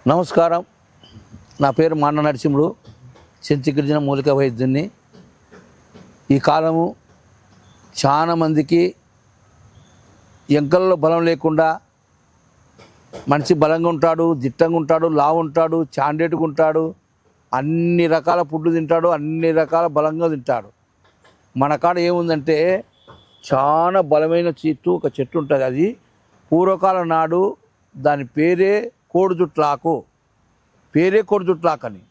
నమస్కారం. నా పేరు మాన్న నరసింహుడు, చెంచుగిరిజన మూలిక వైద్యుని. ఈ కాలము చాలా మందికి ఎంకల్లో బలం లేకుండా మనిషి బలంగా ఉంటాడు, దిట్టంగా ఉంటాడు, లావు ఉంటాడు, చాండేటుగా ఉంటాడు, అన్ని రకాల ఫుడ్లు తింటాడు, అన్ని రకాల బలంగా తింటాడు. మన కాడ ఏముందంటే చాలా బలమైన ఒక చెట్టు ఉంటుంది. అది పూర్వకాలం నాడు దాని పేరే కోడిజుట్లాకు. అని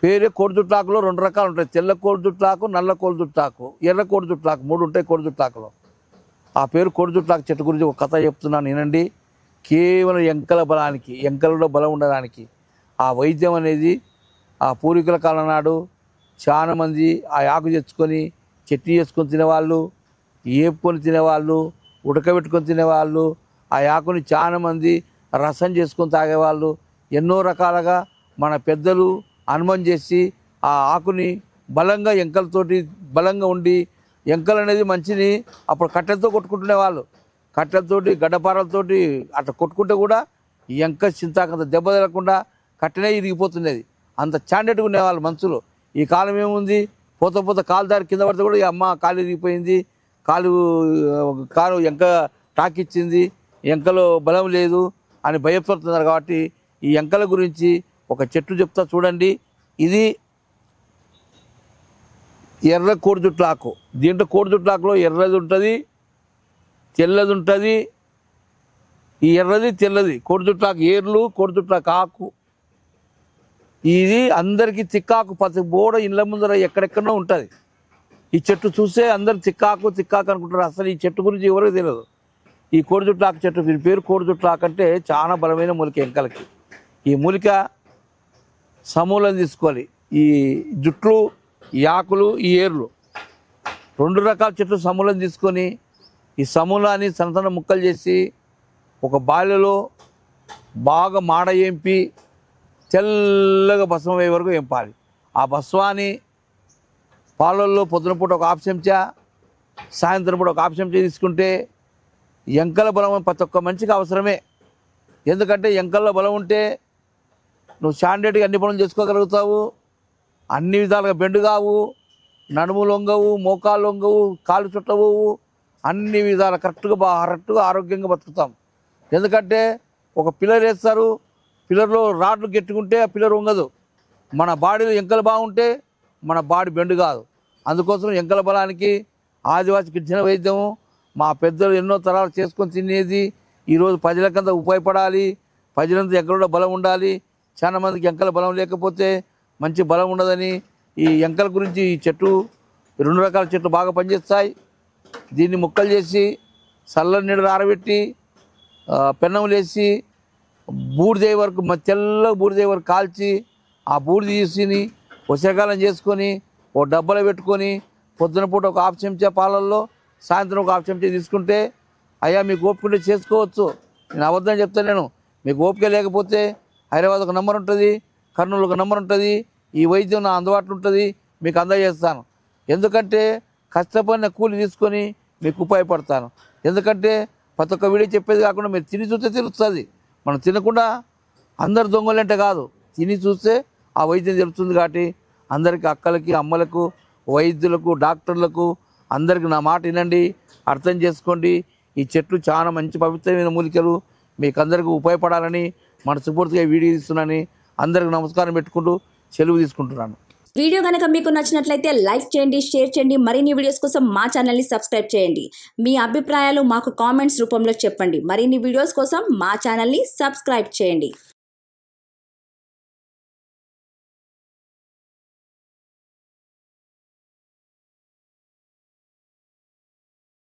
పేరే కోడిజుట్లాకులో రెండు రకాలు ఉంటాయి: తెల్ల కోడిజుట్లాకు, నల్ల కోడిజుట్లాకు, ఎర్ర కోడిజుట్లాకు, మూడు ఉంటాయి కోడిజుట్లాకులో. ఆ పేరు కోడిజుట్లాకు చెట్టు గురించి ఒక కథ చెప్తున్నాను, వినండి. కేవలం ఎంకల బలానికి, ఎంకలలో బలం ఉండడానికి ఆ వైద్యం అనేది ఆ పూర్వీకుల కాలం నాడు చాలామంది ఆ ఆకు తెచ్చుకొని చట్నీ చేసుకొని తినేవాళ్ళు, ఏపుకొని తినేవాళ్ళు, ఉడకబెట్టుకొని తినేవాళ్ళు. ఆ ఆకుని చాలామంది రసం చేసుకొని తాగేవాళ్ళు. ఎన్నో రకాలుగా మన పెద్దలు అనుమం చేసి ఆ ఆకుని బలంగా ఎంకలతోటి బలంగా ఉండి, ఎంకలు అనేది మంచిని అప్పుడు కట్టెలతో కొట్టుకుంటునే వాళ్ళు. కట్టెలతోటి గడ్డపారలతోటి అట్లా కొట్టుకుంటే కూడా ఈ ఎంక చింతాకంత దెబ్బ తగలకుండా కట్టెనే ఇరిగిపోతున్నది. అంత చాండెట్గా ఉండేవాళ్ళు మనుషులు. ఈ కాలం ఏముంది, పోత కాలు దారి కింద పడితే కూడా అమ్మ కాలు ఇరిగిపోయింది, కాలు ఎంక టాకిచ్చింది, ఎంకలో బలం లేదు అని భయపడుతున్నారు. కాబట్టి ఈ ఎంకల గురించి ఒక చెట్టు చెప్తా చూడండి. ఇది ఎర్ర కోడిజుట్లాకు. దీంట్లో కోడిజుట్లాకులో ఎర్రది ఉంటుంది, తెల్లది ఉంటుంది. ఈ ఎర్రది తెల్లది కోడిజుట్లాకు ఏర్లు, కోడిజుట్లాకు ఆకు. ఇది అందరికీ తిక్కాకు, ప్రతి బోడ ఇళ్ళ ముందర ఎక్కడెక్కడో ఉంటుంది. ఈ చెట్టు చూస్తే అందరు తిక్కాకు అనుకుంటారు. అసలు ఈ చెట్టు గురించి ఎవరికి తెలియదు. ఈ కోడిజుట్లాకు చెట్టు, దీని పేరు కోడిజుట్లాకు. అంటే చాలా బలమైన మూలిక ఎంకలకి. ఈ మూలిక సమూలం తీసుకోవాలి. ఈ జుట్లు, ఈ ఆకులు, ఈ ఏర్లు, రెండు రకాల చెట్లు సమూలం తీసుకొని ఈ సమూలాన్ని సన్న ముక్కలు చేసి ఒక బాయిలలో బాగా మాడ ఏంపి తెల్లగా భస్మం అయ్యే వరకు ఏంపాలి. ఆ భస్వాన్ని పాలల్లో పొద్దున పూట ఒక హాఫ్ చెంచా, సాయంత్రం పూట ఒక హాఫ్ చెంచా తీసుకుంటే ఎంకల బలం ప్రతి ఒక్క మనిషికి అవసరమే. ఎందుకంటే ఎంకల్లో బలం ఉంటే నువ్వు స్టాండర్డ్గా అన్ని పనులు చేసుకోగలుగుతావు, అన్ని విధాలుగా బెండు కావు, నడుములు వంగవు, మోకాళ్ళు వంగవు, కాళ్ళు చుట్టవు, అన్ని విధాలు కరెక్ట్గా ఆరోగ్యంగా బతుకుతాం. ఎందుకంటే ఒక పిల్లర్ వేస్తారు, పిల్లర్లో రాడ్లు గట్టిగుంటే ఆ పిల్లర్ వంగదు. మన బాడీలో ఎంకలు బాగుంటే మన బాడీ బెండు కాదు. అందుకోసం ఎంకల బలానికి ఆదివాసి గిరిజన వైద్యము మా పెద్దలు ఎన్నో తరాలు చేసుకొని తినేది. ఈరోజు ప్రజలకంతా ఉపయోగపడాలి, ప్రజలంతా ఎంకలలో బలం ఉండాలి. చాలా మందికి ఎంకల బలం లేకపోతే మంచి బలం ఉండదని ఈ ఎంకల గురించి ఈ చెట్టు, రెండు రకాల చెట్లు బాగా పనిచేస్తాయి. దీన్ని ముక్కలు చేసి చల్లని నీళ్ళు ఆరబెట్టి పెన్నం వేసి బూడిదే వరకు, తెల్ల బూడిదే వరకు కాల్చి ఆ బూడిద తీసి వర్షాకాలం చేసుకొని ఓ డబ్బాలో పెట్టుకొని పొద్దున పూట ఒక హాఫ్ చెంచా పాలల్లో, సాయంత్రం ఒక హాఫ్ చెంచా తీసుకుంటే అయ్యా మీకు ఓపిక చేసుకోవచ్చు. నేను అబద్ధం చెప్తాను. మీకు ఓపిక లేకపోతే హైదరాబాద్ ఒక నెంబర్ ఉంటుంది, కర్నూలు ఒక నెంబర్ ఉంటుంది. ఈ వైద్యం నా అందుబాటులో ఉంటుంది, మీకు అందజేస్తాను. ఎందుకంటే కష్టపడిన కూలి తీసుకొని మీకు ఉపయోగపడతాను. ఎందుకంటే ప్రతి ఒక్క వీడియో చెప్పేది కాకుండా మీరు తిని చూస్తే తెలుస్తుంది. మనం తినకుండా అందరు దొంగలంటే కాదు, తిని చూస్తే ఆ వైద్యం తెలుస్తుంది. కాబట్టి అందరికీ, అక్కలకి, అమ్మలకు, వైద్యులకు, డాక్టర్లకు అందరికీ నా మాట వినండి, అర్థం చేసుకోండి. ఈ చెట్లు చాలా మంచి పవిత్రమైన మూలికలు, మీకు అందరికీ ఉపయోగపడాలని మనస్ఫూర్తిగా వీడియో ఇస్తున్నానని అందరికి నమస్కారం పెట్టుకుంటూ సెలవు తీసుకుంటున్నాను. వీడియో కనుక మీకు నచ్చినట్లయితే లైక్ చేయండి, షేర్ చేయండి. మరిన్ని వీడియోస్ కోసం మా ఛానల్ని సబ్స్క్రైబ్ చేయండి. మీ అభిప్రాయాలు మాకు కామెంట్స్ రూపంలో చెప్పండి. మరిన్ని వీడియోస్ కోసం మా ఛానల్ని సబ్స్క్రైబ్ చేయండి.